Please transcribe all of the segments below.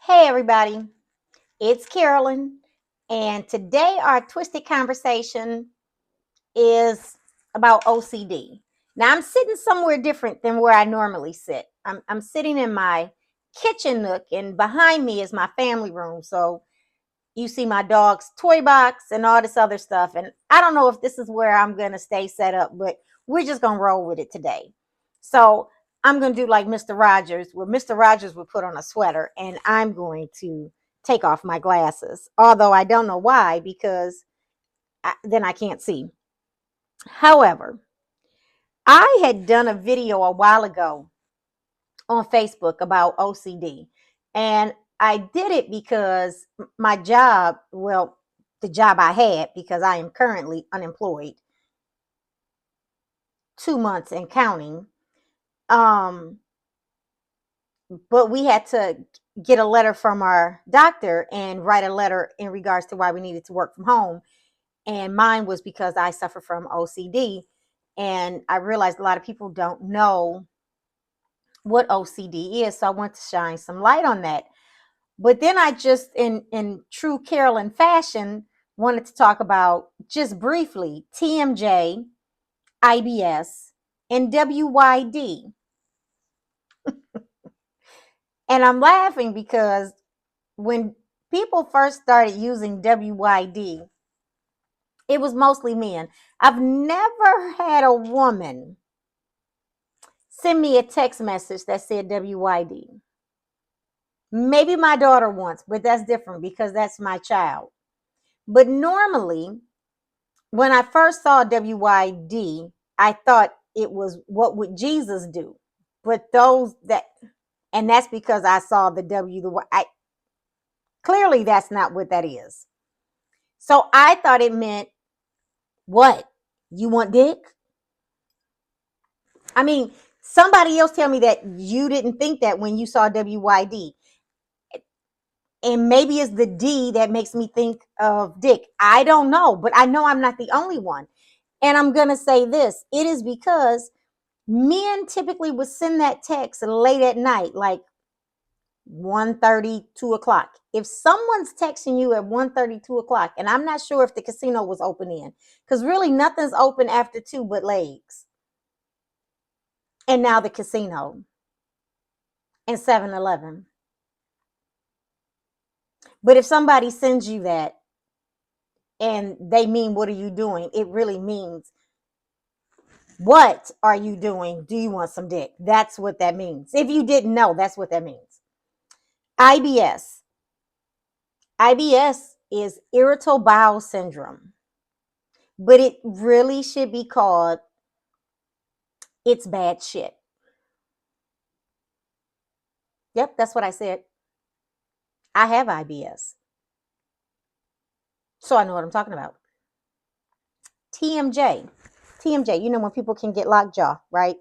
Hey everybody, it's Carolyn, and today our twisted conversation is about OCD. Now I'm sitting somewhere different than where I normally sit. I'm sitting in my kitchen nook, and behind me is my family room. So you see my dog's toy box and all this other stuff. And I don't know if this is where I'm gonna stay set up, but we're just gonna roll with it today. So I'm gonna do like Mr. Rogers, where Mr. Rogers would put on a sweater, and I'm going to take off my glasses. Although I don't know why, because then I can't see. However, I had done a video a while ago on Facebook about OCD. And I did it because my job, well, the job I had, because I am currently unemployed, 2 months and counting. Um, but we had to get a letter from our doctor and write a letter in regards to why we needed to work from home. And mine was because I suffer from OCD. And I realized a lot of people don't know what OCD is. So I want to shine some light on that. But then I just, in true Carolyn fashion, wanted to talk about just briefly TMJ, IBS, and WYD. And I'm laughing because when people first started using WYD, it was mostly men. I've never had a woman send me a text message that said WYD. Maybe my daughter once, but that's different because that's my child. But normally, when I first saw WYD, I thought it was what would Jesus do? But those that, and that's because I saw the W, the Y. Clearly, that's not what that is. So I thought it meant what? You want dick? I mean, somebody else tell me that you didn't think that when you saw WYD. And maybe it's the D that makes me think of dick. I don't know, but I know I'm not the only one. And I'm going to say this. It is because men typically would send that text late at night, like 1:30, 2 o'clock. If someone's texting you at 1:30, 2 o'clock, and I'm not sure if the casino was open in, because really nothing's open after 2 but legs. And now the casino and 7-Eleven. But if somebody sends you that and they mean, what are you doing? It really means, what are you doing? Do you want some dick? That's what that means. If you didn't know, that's what that means. IBS. IBS is irritable bowel syndrome, but it really should be called it's bad shit. Yep, that's what I said. I have IBS, so I know what I'm talking about. TMJ. TMJ, you know when people can get lockjaw, right?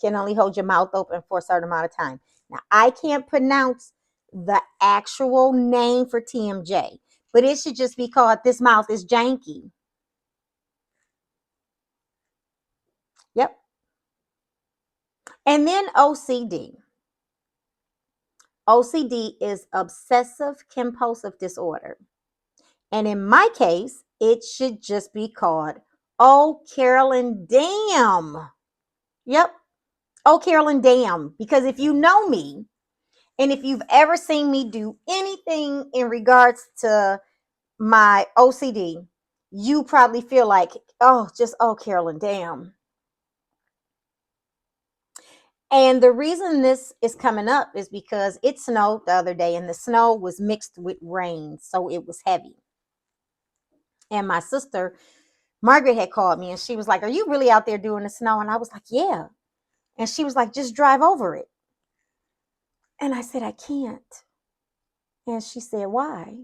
Can only hold your mouth open for a certain amount of time. Now, I can't pronounce the actual name for TMJ, but it should just be called this mouth is janky. Yep. And then OCD. OCD is obsessive compulsive disorder. And in my case, it should just be called Oh Carolyn Damn. Yep. Oh Carolyn Damn. Because if you know me, and if you've ever seen me do anything in regards to my OCD, you probably feel like, oh, just oh Carolyn Damn. And the reason this is coming up is because it snowed the other day and the snow was mixed with rain. So it was heavy. And my sister, Margaret, had called me and she was like, are you really out there doing the snow? And I was like, yeah. And she was like, just drive over it. And I said, I can't. And she said, why?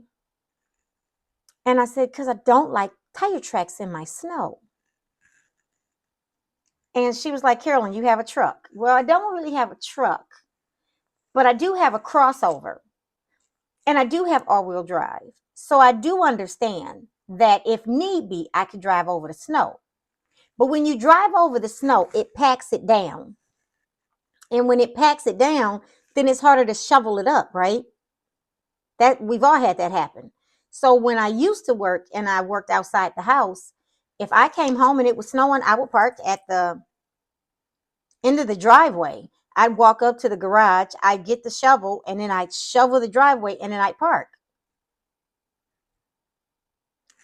And I said, because I don't like tire tracks in my snow. And she was like, Carolyn, you have a truck. Well, I don't really have a truck, but I do have a crossover. And I do have all-wheel drive. So I do understand that if need be, I could drive over the snow. But when you drive over the snow, it packs it down. And when it packs it down, then it's harder to shovel it up, right? That we've all had that happen. So when I used to work and I worked outside the house, if I came home and it was snowing, I would park at the end of the driveway. I'd walk up to the garage, I'd get the shovel, and then I'd shovel the driveway and then I'd park.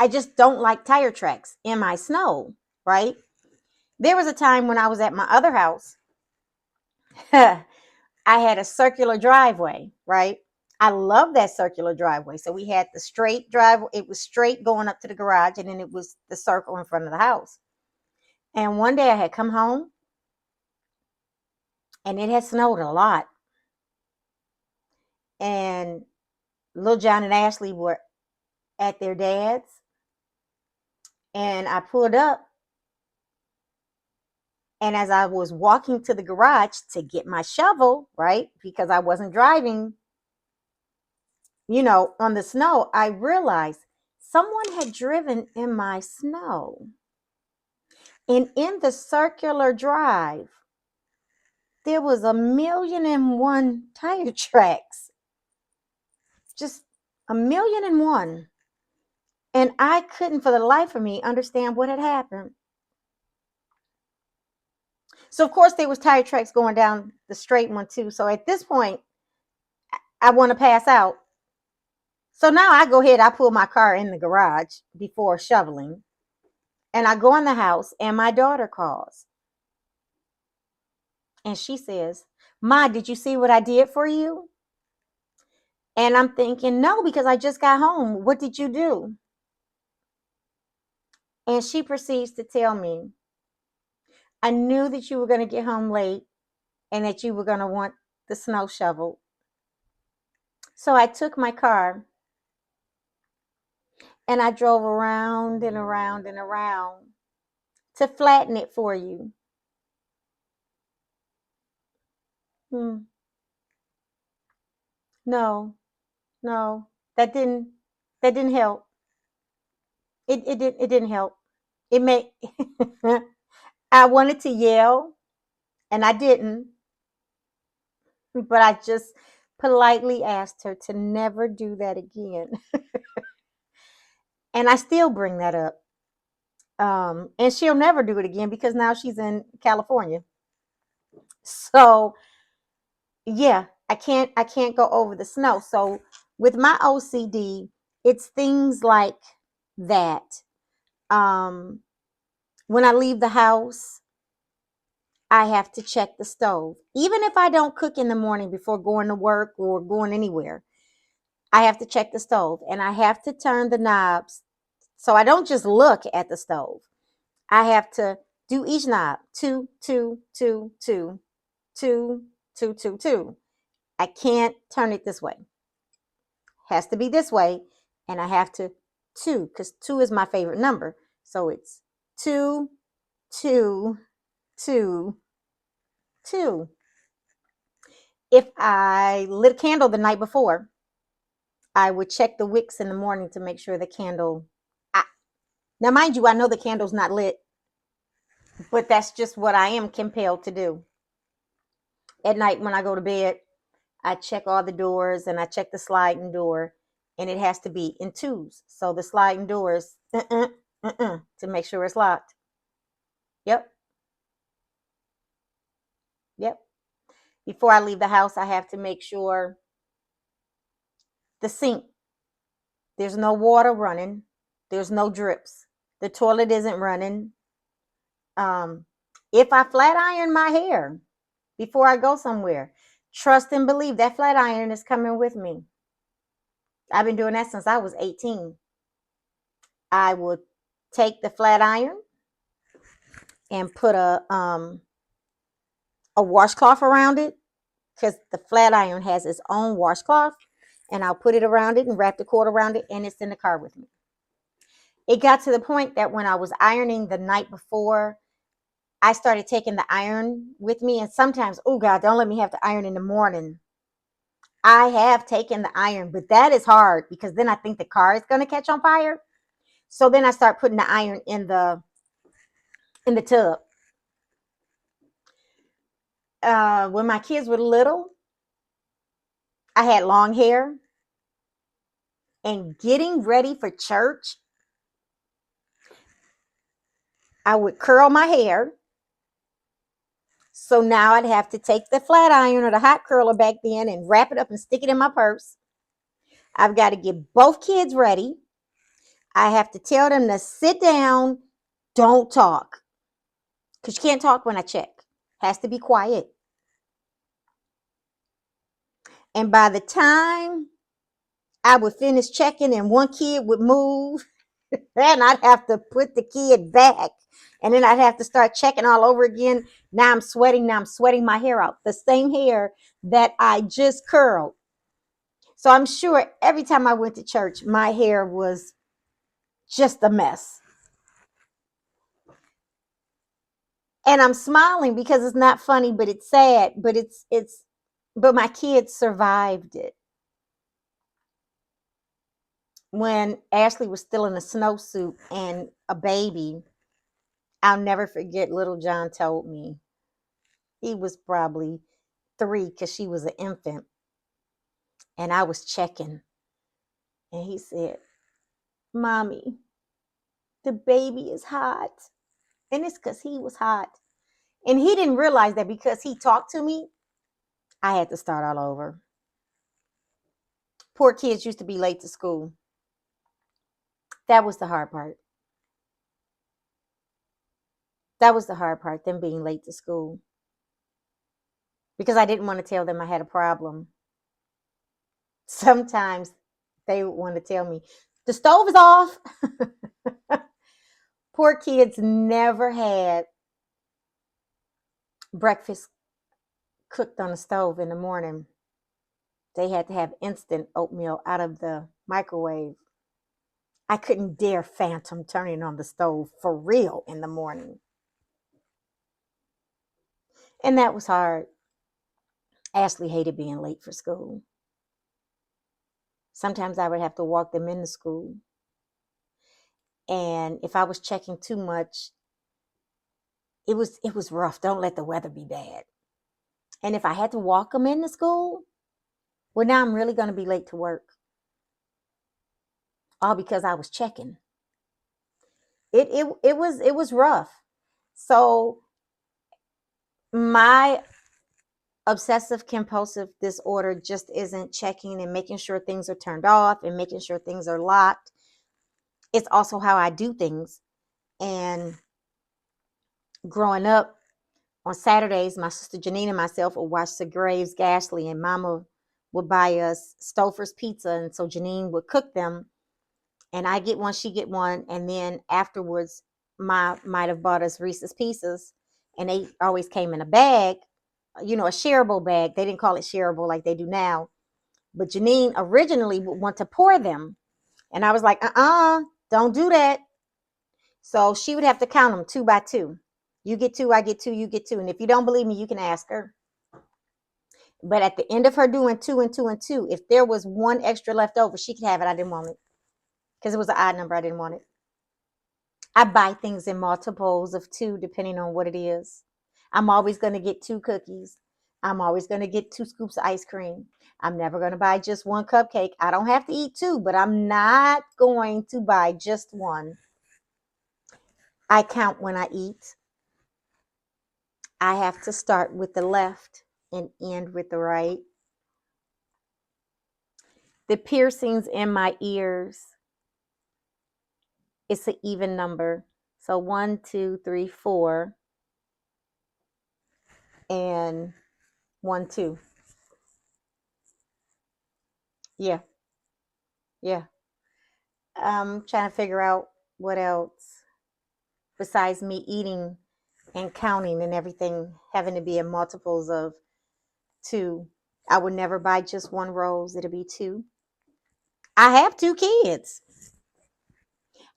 I just don't like tire tracks in my snow, right? There was a time when I was at my other house. I had a circular driveway, right? I love that circular driveway. So we had the straight drive. It was straight going up to the garage, and then it was the circle in front of the house. And one day I had come home, and it had snowed a lot. And Lil John and Ashley were at their dad's. And I pulled up. And as I was walking to the garage to get my shovel, right, because I wasn't driving, on the snow, I realized someone had driven in my snow. And in the circular drive, there was 1,000,001 tire tracks. Just 1,000,001. And I couldn't for the life of me understand what had happened. So of course there was tire tracks going down the straight one too. So at this point, I want to pass out. So now I go ahead, I pull my car in the garage before shoveling. And I go in the house and my daughter calls. And she says, "Ma, did you see what I did for you?" And I'm thinking, "No, because I just got home. What did you do?" And she proceeds to tell me, "I knew that you were going to get home late and that you were going to want the snow shovel. So I took my car and I drove around and around and around to flatten it for you." Hmm. No, no, that didn't help. It didn't help. It made I wanted to yell and I didn't, but I just politely asked her to never do that again. And I still bring that up. And she'll never do it again because now she's in California. So yeah, I can't go over the snow. So with my OCD, it's things like that. Um, when I leave the house, I have to check the stove. Even if I don't cook in the morning before going to work or going anywhere, I have to check the stove and I have to turn the knobs. So I don't just look at the stove. I have to do each knob. Two, two, two, two, two, two, two, two. I can't turn it this way. Has to be this way. And I have to two, because two is my favorite number. So it's two, two, two, two. If I lit a candle the night before, I would check the wicks in the morning to make sure the candle. Now, mind you, I know the candle's not lit, but that's just what I am compelled to do. At night when I go to bed, I check all the doors and I check the sliding door, and it has to be in twos. So the sliding doors, to make sure it's locked. Yep, yep. Before I leave the house, I have to make sure the sink, there's no water running, there's no drips, the toilet isn't running. Um, if I flat iron my hair before I go somewhere, trust and believe that flat iron is coming with me. I've been doing that since I was 18. I would take the flat iron and put a washcloth around it, because the flat iron has its own washcloth, and I'll put it around it and wrap the cord around it, and it's in the car with me. It got to the point that when I was ironing the night before, I started taking the iron with me, and sometimes, oh God, don't let me have to iron in the morning. I have taken the iron, but that is hard because then I think the car is going to catch on fire. So then I start putting the iron in the tub. When my kids were little, I had long hair. and getting ready for church, I would curl my hair. So now I'd have to take the flat iron or the hot curler back then and wrap it up and stick it in my purse. I've got to get both kids ready. I have to tell them to sit down, don't talk. Because you can't talk when I check. Has to be quiet. And by the time I would finish checking and one kid would move, then I'd have to put the kid back. And then I'd have to start checking all over again. Now I'm sweating. Now I'm sweating my hair out. The same hair that I just curled. So I'm sure every time I went to church, my hair was just a mess. And I'm smiling because it's not funny, but it's sad. But my kids survived it. When Ashley was still in a snowsuit and a baby, I'll never forget little John told me. He was probably 3 because she was an infant. And I was checking. And he said, Mommy, the baby is hot. And it's because he was hot. And he didn't realize that because he talked to me, I had to start all over. Poor kids used to be late to school. That was the hard part. That was the hard part, them being late to school. Because I didn't want to tell them I had a problem. Sometimes they would want to tell me, the stove is off. Poor kids never had breakfast cooked on the stove in the morning. They had to have instant oatmeal out of the microwave. I couldn't dare phantom turning on the stove for real in the morning. And that was hard. Ashley hated being late for school. Sometimes I would have to walk them into school. And if I was checking too much, it was rough. Don't let the weather be bad. And if I had to walk them into school, well, now I'm really going to be late to work. All because I was checking. It was rough. So my obsessive compulsive disorder just isn't checking and making sure things are turned off and making sure things are locked. It's also how I do things. And growing up on Saturdays, my sister Janine and myself would watch the Graves Ghastly, and Mama would buy us Stouffer's pizza. And so Janine would cook them, and I get one, she get one. And then afterwards, Ma might have bought us Reese's Pieces, and they always came in a bag, a shareable bag. They didn't call it shareable like they do now. But Janine originally would want to pour them. And I was like, don't do that. So she would have to count them 2 by 2. You get 2, I get 2, you get 2. And if you don't believe me, you can ask her. But at the end of her doing 2 and 2 and 2, if there was one extra left over, she could have it. I didn't want it because it was an odd number. I didn't want it. I buy things in multiples of 2 depending on what it is. I'm always going to get 2 cookies. I'm always going to get 2 scoops of ice cream. I'm never going to buy just 1 cupcake. I don't have to eat 2, but I'm not going to buy just 1. I count when I eat. I have to start with the left and end with the right. The piercings in my ears, it's an even number. So 1, 2, 3, 4, and 1, 2. Yeah. I'm trying to figure out what else besides me eating and counting and everything having to be in multiples of 2. I would never buy just 1 rose. It'll be 2. I have 2 kids.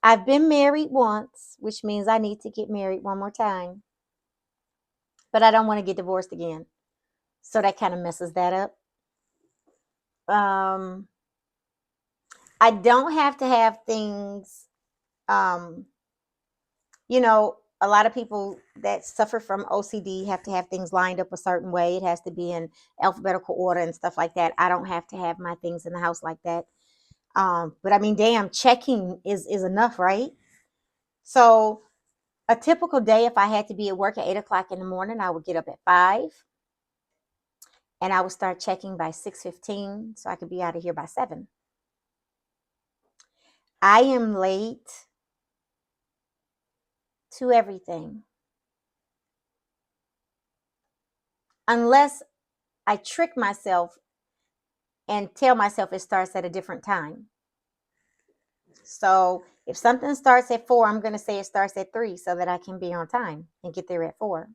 I've been married once, which means I need to get married one more time. But I don't want to get divorced again. So that kind of messes that up. I don't have to have things, a lot of people that suffer from OCD have to have things lined up a certain way. It has to be in alphabetical order and stuff like that. I don't have to have my things in the house like that. But I mean, damn, checking is enough, right? So a typical day, if I had to be at work at 8 o'clock in the morning, I would get up at 5 and I would start checking by 6:15 so I could be out of here by 7. I am late to everything unless I trick myself and tell myself it starts at a different time. So if something starts at 4, I'm going to say it starts at 3 so that I can be on time and get there at 4.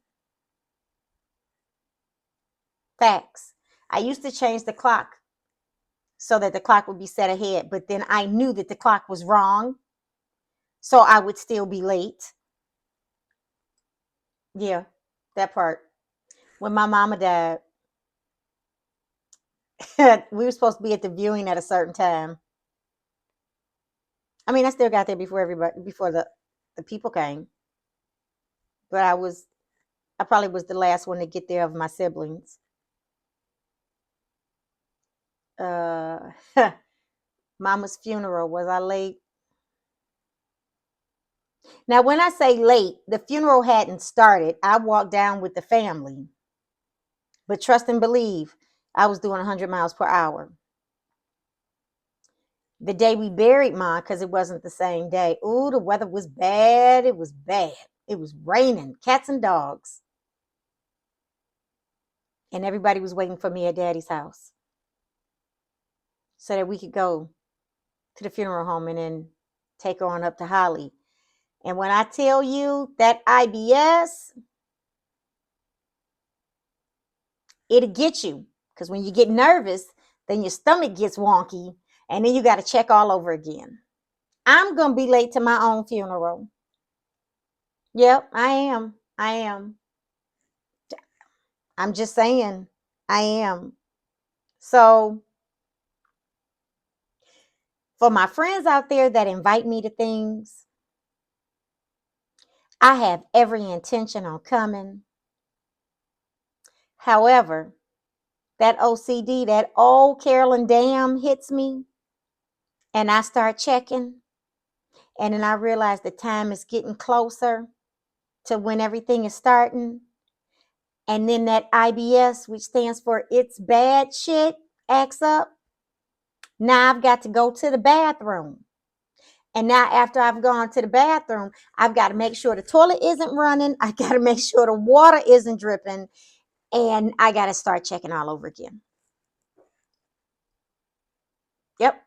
Facts. I used to change the clock so that the clock would be set ahead, but then I knew that the clock was wrong, so I would still be late. Yeah, that part. When my mama died, we were supposed to be at the viewing at a certain time. I mean, I still got there before everybody, before the people came, but I probably was the last one to get there of my siblings. Uh, Mama's funeral, was I late? Now, when I say late, the funeral hadn't started. I walked down with the family, but trust and believe, I was doing 100 miles per hour. The day we buried Mom, because it wasn't the same day. Ooh, the weather was bad. It was bad. It was raining, cats and dogs. And everybody was waiting for me at Daddy's house so that we could go to the funeral home and then take her on up to Holly. And when I tell you that IBS, it'll get you. Because when you get nervous, then your stomach gets wonky. And then you got to check all over again. I'm going to be late to my own funeral. Yep, I am. I am. I'm just saying, I am. So, for my friends out there that invite me to things, I have every intention on coming. However, that OCD, that old Carolyn Damn hits me, and I start checking, and then I realize the time is getting closer to when everything is starting. And then that IBS, which stands for it's bad shit, acts up. Now I've got to go to the bathroom. And now after I've gone to the bathroom, I've got to make sure the toilet isn't running. I got to make sure the water isn't dripping. And I got to start checking all over again. Yep.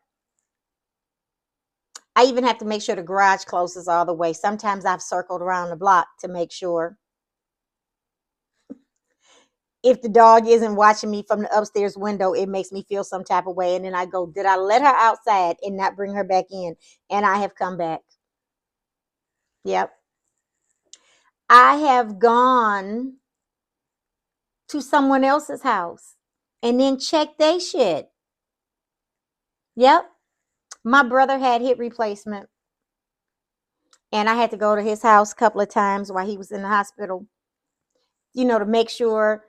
I even have to make sure the garage closes all the way. Sometimes I've circled around the block to make sure. If the dog isn't watching me from the upstairs window, it makes me feel some type of way. And then I go, did I let her outside and not bring her back in? And I have come back. Yep. I have gone to someone else's house and then checked their shit. Yep. My brother had hip replacement. And I had to go to his house a couple of times while he was in the hospital, to make sure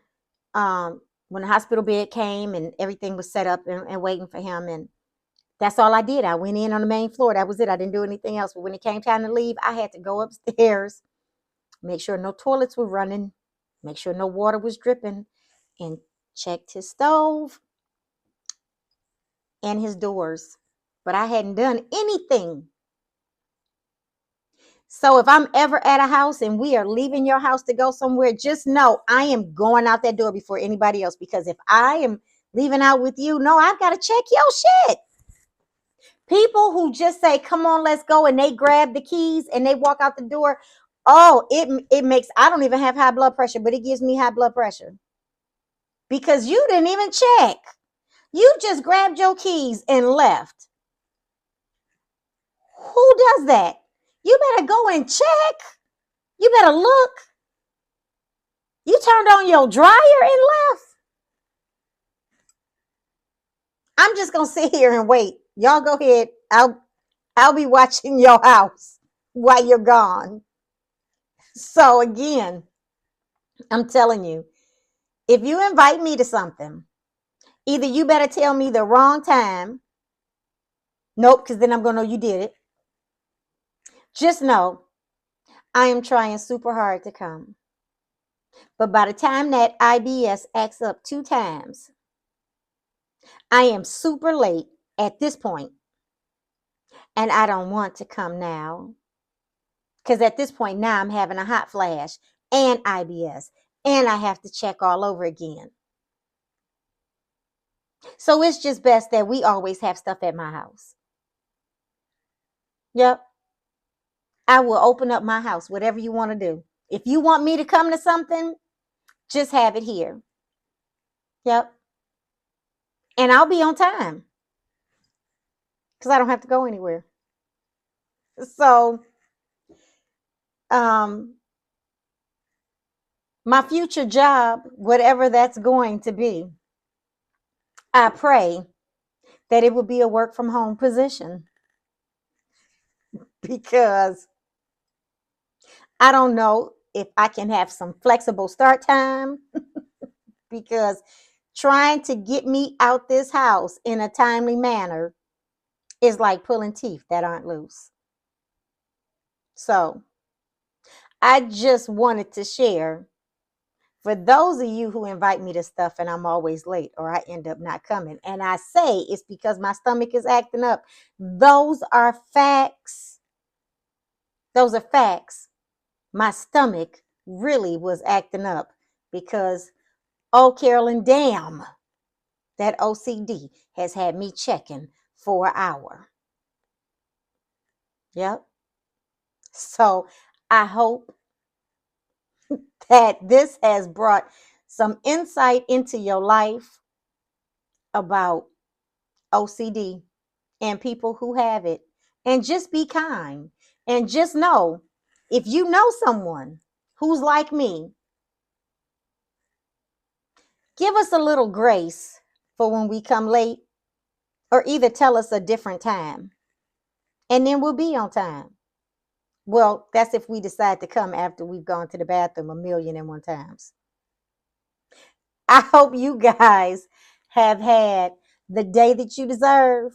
when the hospital bed came and everything was set up and waiting for him. And that's all I did. I went in on the main floor. That was it. I didn't do anything else. But when it came time to leave, I had to go upstairs, make sure no toilets were running, make sure no water was dripping, and checked his stove and his doors. But I hadn't done anything. So if I'm ever at a house and we are leaving your house to go somewhere, just know I am going out that door before anybody else. Because if I am leaving out with you, no, I've got to check your shit. People who just say, come on, let's go, and they grab the keys and they walk out the door. Oh, it makes, I don't even have high blood pressure, but it gives me high blood pressure. Because you didn't even check. You just grabbed your keys and left. Who does that? You better go and check. You better look. You turned on your dryer and left. I'm just gonna sit here and wait. Y'all go ahead. I'll be watching your house while you're gone. So again, I'm telling you, if you invite me to something, either you better tell me the wrong time Nope, because then I'm going to know you did it. Just know I am trying super hard to come. But by the time that IBS acts up 2 times, I am super late at this point, and I don't want to come now. Because at this point now I'm having a hot flash and IBS, and I have to check all over again. So it's just best that we always have stuff at my house. Yep. I will open up my house, whatever you want to do. If you want me to come to something, just have it here. Yep. And I'll be on time because I don't have to go anywhere. So, um, my future job, whatever that's going to be, I pray that it will be a work from home position because I don't know if I can have some flexible start time because trying to get me out this house in a timely manner is like pulling teeth that aren't loose. So I just wanted to share for those of you who invite me to stuff and I'm always late or I end up not coming. And I say it's because my stomach is acting up. Those are facts. Those are facts. My stomach really was acting up because, oh, Carolyn, damn, that OCD has had me checking for an hour. Yep. So I hope that this has brought some insight into your life about OCD and people who have it. And just be kind. And just know if you know someone who's like me, give us a little grace for when we come late, or either tell us a different time and then we'll be on time. Well, that's if we decide to come after we've gone to the bathroom 1,000,001 times. I hope you guys have had the day that you deserve.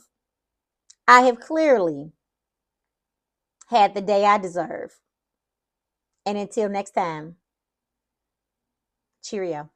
I have clearly had the day I deserve. And until next time, cheerio.